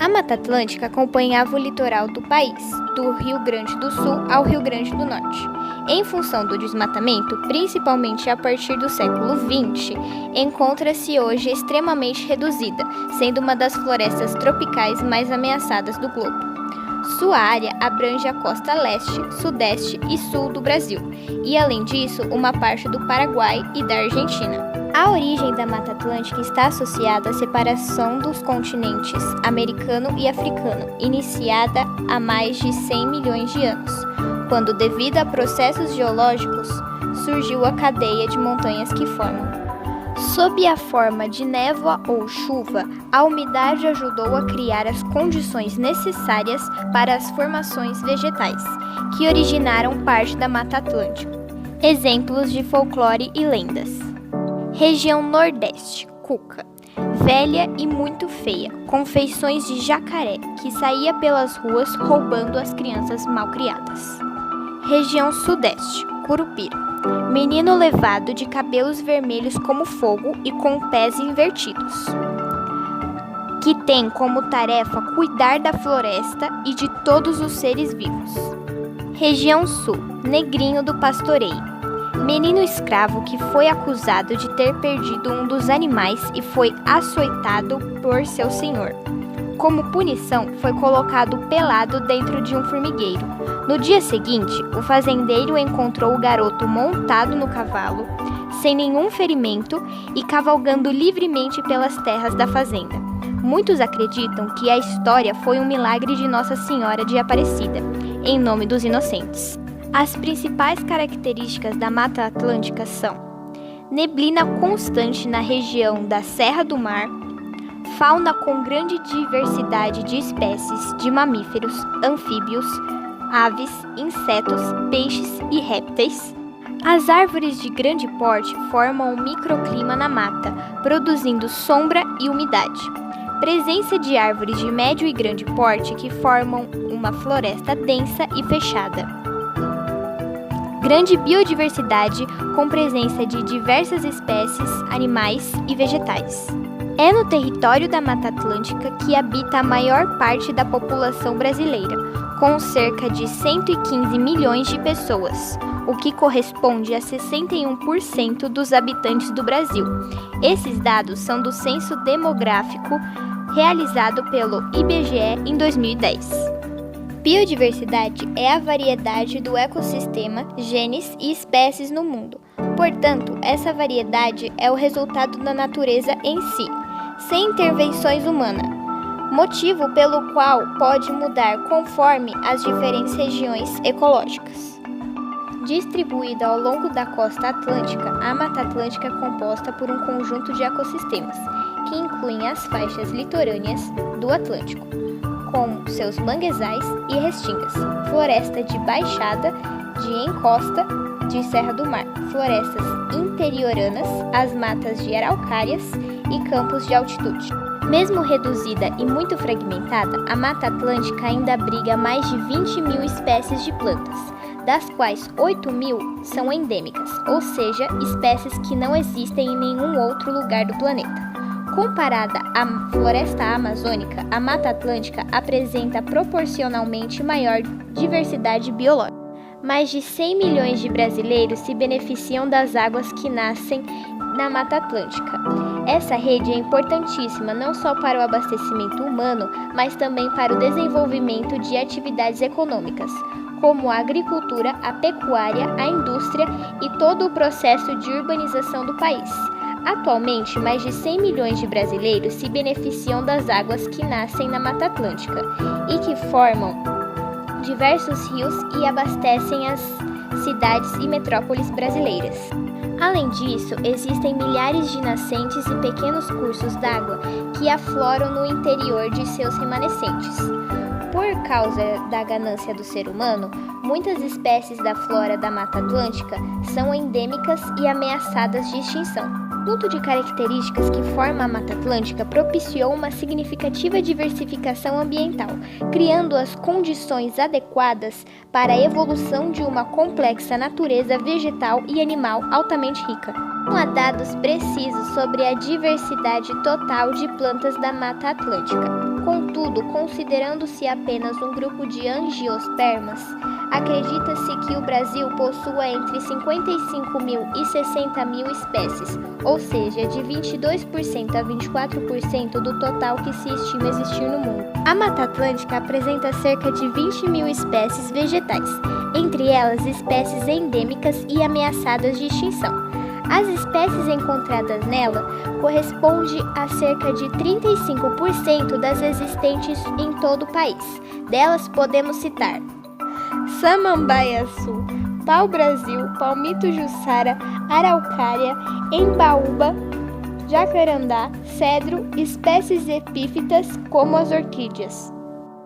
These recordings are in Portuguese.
A Mata Atlântica acompanhava o litoral do país, do Rio Grande do Sul ao Rio Grande do Norte. Em função do desmatamento, principalmente a partir do século XX, encontra-se hoje extremamente reduzida, sendo uma das florestas tropicais mais ameaçadas do globo. Sua área abrange a costa leste, sudeste e sul do Brasil, e além disso, uma parte do Paraguai e da Argentina. A origem da Mata Atlântica está associada à separação dos continentes americano e africano, iniciada há mais de 100 milhões de anos, quando, devido a processos geológicos, surgiu a cadeia de montanhas que formam. Sob a forma de névoa ou chuva, a umidade ajudou a criar as condições necessárias para as formações vegetais, que originaram parte da Mata Atlântica. Exemplos de folclore e lendas. Região Nordeste, Cuca. Velha e muito feia, com feições de jacaré, que saía pelas ruas roubando as crianças malcriadas. Região Sudeste, Curupira. Menino levado de cabelos vermelhos como fogo e com pés invertidos, que tem como tarefa cuidar da floresta e de todos os seres vivos. Região Sul, Negrinho do Pastoreio. Menino escravo que foi acusado de ter perdido um dos animais e foi açoitado por seu senhor. Como punição, foi colocado pelado dentro de um formigueiro. No dia seguinte, o fazendeiro encontrou o garoto montado no cavalo, sem nenhum ferimento e cavalgando livremente pelas terras da fazenda. Muitos acreditam que a história foi um milagre de Nossa Senhora de Aparecida, em nome dos inocentes. As principais características da Mata Atlântica são: neblina constante na região da Serra do Mar, fauna com grande diversidade de espécies de mamíferos, anfíbios, aves, insetos, peixes e répteis. As árvores de grande porte formam um microclima na mata, produzindo sombra e umidade. Presença de árvores de médio e grande porte que formam uma floresta densa e fechada. Grande biodiversidade com presença de diversas espécies, animais e vegetais. É no território da Mata Atlântica que habita a maior parte da população brasileira, com cerca de 115 milhões de pessoas, o que corresponde a 61% dos habitantes do Brasil. Esses dados são do Censo Demográfico realizado pelo IBGE em 2010. Biodiversidade é a variedade do ecossistema, genes e espécies no mundo. Portanto, essa variedade é o resultado da natureza em si, sem intervenções humanas, motivo pelo qual pode mudar conforme as diferentes regiões ecológicas. Distribuída ao longo da costa atlântica, a Mata Atlântica é composta por um conjunto de ecossistemas, que incluem as faixas litorâneas do Atlântico, com seus manguezais e restingas, floresta de baixada, de encosta, de Serra do Mar, florestas interioranas, as matas de araucárias e campos de altitude. Mesmo reduzida e muito fragmentada, a Mata Atlântica ainda abriga mais de 20 mil espécies de plantas, das quais 8 mil são endêmicas, ou seja, espécies que não existem em nenhum outro lugar do planeta. Comparada à floresta amazônica, a Mata Atlântica apresenta proporcionalmente maior diversidade biológica. Mais de 100 milhões de brasileiros se beneficiam das águas que nascem na Mata Atlântica. Essa rede é importantíssima não só para o abastecimento humano, mas também para o desenvolvimento de atividades econômicas, como a agricultura, a pecuária, a indústria e todo o processo de urbanização do país. Atualmente, mais de 100 milhões de brasileiros se beneficiam das águas que nascem na Mata Atlântica e que formam diversos rios e abastecem as cidades e metrópoles brasileiras. Além disso, existem milhares de nascentes e pequenos cursos d'água que afloram no interior de seus remanescentes. Por causa da ganância do ser humano, muitas espécies da flora da Mata Atlântica são endêmicas e ameaçadas de extinção. O conjunto de características que forma a Mata Atlântica propiciou uma significativa diversificação ambiental, criando as condições adequadas para a evolução de uma complexa natureza vegetal e animal altamente rica. Não há dados precisos sobre a diversidade total de plantas da Mata Atlântica. Contudo, considerando-se apenas um grupo de angiospermas, acredita-se que o Brasil possua entre 55 mil e 60 mil espécies, ou seja, de 22% a 24% do total que se estima existir no mundo. A Mata Atlântica apresenta cerca de 20 mil espécies vegetais, entre elas espécies endêmicas e ameaçadas de extinção. As espécies encontradas nela correspondem a cerca de 35% das existentes em todo o país. Delas podemos citar samambaia-açu, pau-brasil, palmito-jussara, araucária, embaúba, jacarandá, cedro, espécies epífitas como as orquídeas.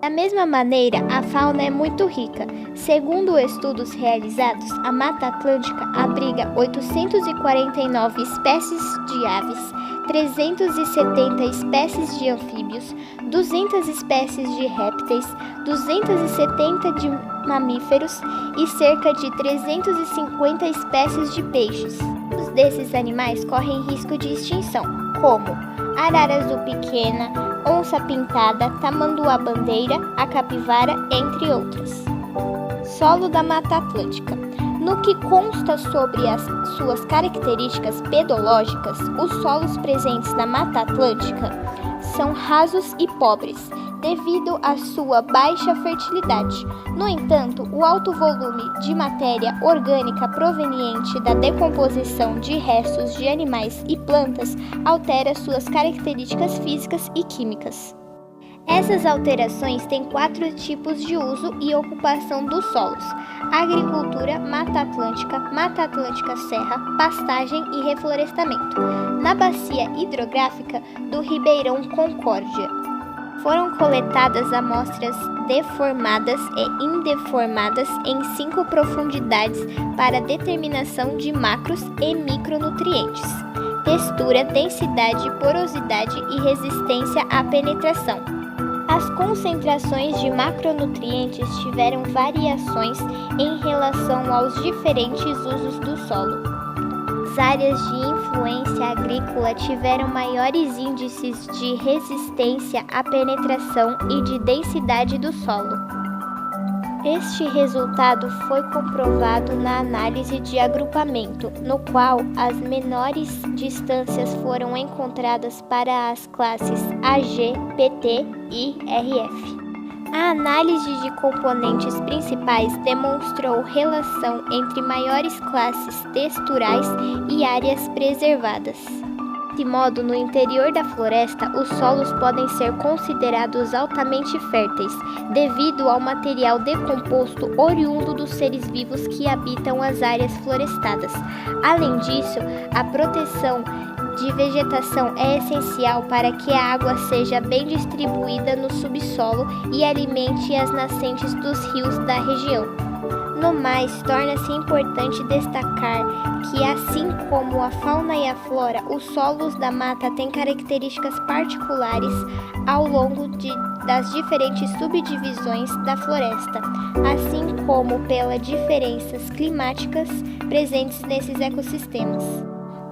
Da mesma maneira, a fauna é muito rica. Segundo estudos realizados, a Mata Atlântica abriga 849 espécies de aves, 370 espécies de anfíbios, 200 espécies de répteis, 270 de mamíferos e cerca de 350 espécies de peixes. Muitos desses animais correm risco de extinção, como arara azul pequena, onça-pintada, tamanduá-bandeira, a capivara, entre outras. Solo da Mata Atlântica. No que consta sobre as suas características pedológicas, os solos presentes na Mata Atlântica são rasos e pobres, devido à sua baixa fertilidade. No entanto, o alto volume de matéria orgânica proveniente da decomposição de restos de animais e plantas altera suas características físicas e químicas. Essas alterações têm 4 tipos de uso e ocupação dos solos: agricultura, Mata Atlântica serra, pastagem e reflorestamento. Na bacia hidrográfica do Ribeirão Concórdia, foram coletadas amostras deformadas e indeformadas em 5 profundidades para determinação de macros e micronutrientes, textura, densidade, porosidade e resistência à penetração. As concentrações de macronutrientes tiveram variações em relação aos diferentes usos do solo. As áreas de influência agrícola tiveram maiores índices de resistência à penetração e de densidade do solo. Este resultado foi comprovado na análise de agrupamento, no qual as menores distâncias foram encontradas para as classes AG, PT e RF. A análise de componentes principais demonstrou relação entre maiores classes texturais e áreas preservadas. De modo, no interior da floresta, os solos podem ser considerados altamente férteis, devido ao material decomposto oriundo dos seres vivos que habitam as áreas florestadas. Além disso, a proteção de vegetação é essencial para que a água seja bem distribuída no subsolo e alimente as nascentes dos rios da região. No mais, torna-se importante destacar que, assim como a fauna e a flora, os solos da mata têm características particulares ao longo das diferentes subdivisões da floresta, assim como pelas diferenças climáticas presentes nesses ecossistemas.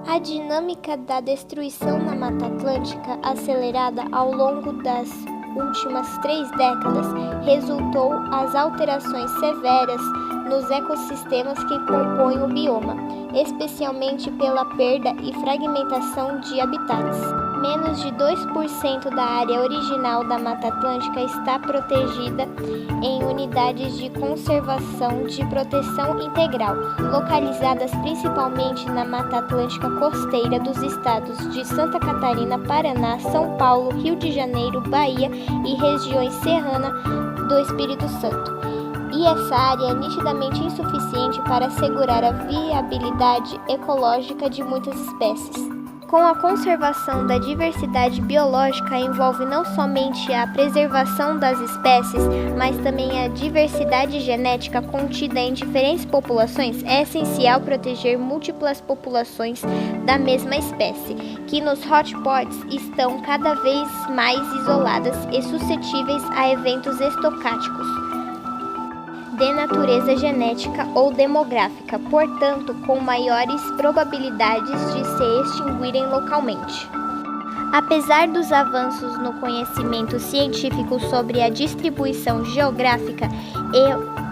A dinâmica da destruição na Mata Atlântica, acelerada ao longo das últimas 3 décadas, resultou as alterações severas nos ecossistemas que compõem o bioma, especialmente pela perda e fragmentação de habitats. Menos de 2% da área original da Mata Atlântica está protegida em unidades de conservação de proteção integral, localizadas principalmente na Mata Atlântica costeira dos estados de Santa Catarina, Paraná, São Paulo, Rio de Janeiro, Bahia e regiões serranas do Espírito Santo. E essa área é nitidamente insuficiente para assegurar a viabilidade ecológica de muitas espécies. Com a conservação da diversidade biológica envolve não somente a preservação das espécies, mas também a diversidade genética contida em diferentes populações. É essencial proteger múltiplas populações da mesma espécie, que nos hotspots estão cada vez mais isoladas e suscetíveis a eventos estocásticos de natureza genética ou demográfica, portanto, com maiores probabilidades de se extinguirem localmente. Apesar dos avanços no conhecimento científico sobre a distribuição geográfica e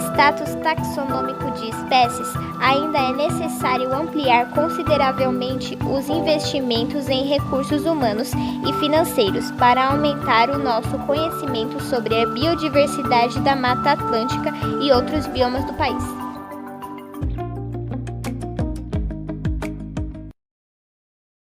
status taxonômico de espécies, ainda é necessário ampliar consideravelmente os investimentos em recursos humanos e financeiros para aumentar o nosso conhecimento sobre a biodiversidade da Mata Atlântica e outros biomas do país.